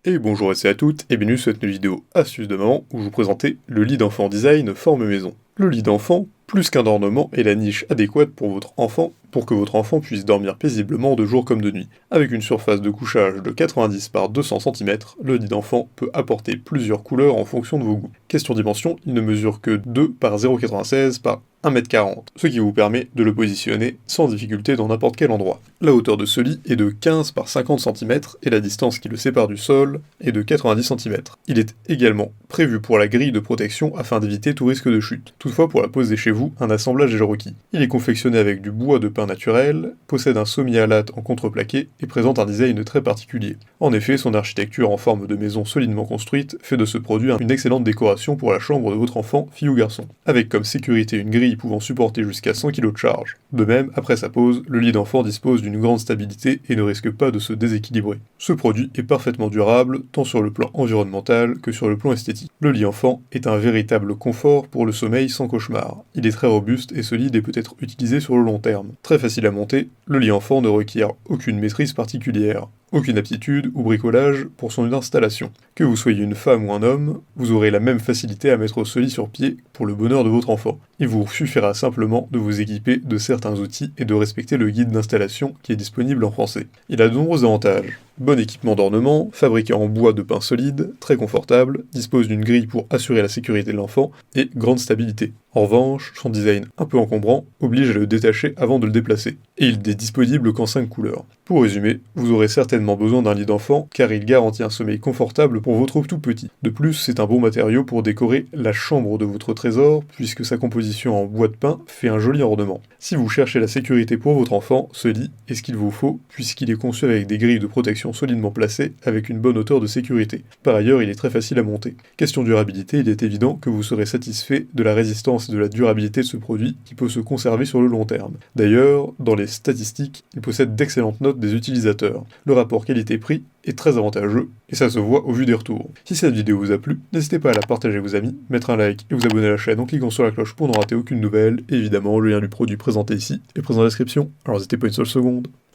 Et bonjour à tous et à toutes, et bienvenue sur cette nouvelle vidéo astuce de maman où je vous présentais le lit d'enfant design forme maison. Le lit d'enfant, plus qu'un ornement, est la niche adéquate pour votre enfant, pour que votre enfant puisse dormir paisiblement de jour comme de nuit. Avec une surface de couchage de 90 par 200 cm, le lit d'enfant peut apporter plusieurs couleurs en fonction de vos goûts. Question dimension, il ne mesure que 2 par 0,96 par 1,40 m, ce qui vous permet de le positionner sans difficulté dans n'importe quel endroit. La hauteur de ce lit est de 15 par 50 cm et la distance qui le sépare du sol est de 90 cm. Il est également prévu pour la grille de protection afin d'éviter tout risque de chute. Toutefois, pour la poser chez vous, un assemblage est requis. Il est confectionné avec du bois de pin naturel, possède un semi-alate en contreplaqué et présente un design très particulier. En effet, son architecture en forme de maison solidement construite fait de ce produit une excellente décoration pour la chambre de votre enfant, fille ou garçon, avec comme sécurité une grille pouvant supporter jusqu'à 100 kg de charge. De même, après sa pose, le lit d'enfant dispose d'une grande stabilité et ne risque pas de se déséquilibrer. Ce produit est parfaitement durable, tant sur le plan environnemental que sur le plan esthétique. Le lit enfant est un véritable confort pour le sommeil sans cauchemar. Il est très robuste et solide et peut être utilisé sur le long terme. Très facile à monter, le lit enfant ne requiert aucune maîtrise particulière. Aucune aptitude ou bricolage pour son installation. Que vous soyez une femme ou un homme, vous aurez la même facilité à mettre ce lit sur pied pour le bonheur de votre enfant. Il vous suffira simplement de vous équiper de certains outils et de respecter le guide d'installation qui est disponible en français. Il a de nombreux avantages. Bon équipement d'ornement, fabriqué en bois de pin solide, très confortable, dispose d'une grille pour assurer la sécurité de l'enfant et grande stabilité. En revanche, son design un peu encombrant oblige à le détacher avant de le déplacer. Et il n'est disponible qu'en 5 couleurs. Pour résumer, vous aurez certainement besoin d'un lit d'enfant car il garantit un sommeil confortable pour votre tout petit. De plus, c'est un bon matériau pour décorer la chambre de votre trésor puisque sa composition en bois de pin fait un joli ornement. Si vous cherchez la sécurité pour votre enfant, ce lit est ce qu'il vous faut puisqu'il est conçu avec des grilles de protection solidement placées avec une bonne hauteur de sécurité. Par ailleurs, il est très facile à monter. Question durabilité, il est évident que vous serez satisfait de la résistance et de la durabilité de ce produit qui peut se conserver sur le long terme. D'ailleurs, dans les statistiques, il possède d'excellentes notes des utilisateurs. Le rapport qualité-prix est très avantageux et ça se voit au vu des retours. Si cette vidéo vous a plu, n'hésitez pas à la partager à vos amis, mettre un like et vous abonner à la chaîne en cliquant sur la cloche pour ne rater aucune nouvelle. Et évidemment, le lien du produit présenté ici est présent dans la description, alors n'hésitez pas une seule seconde.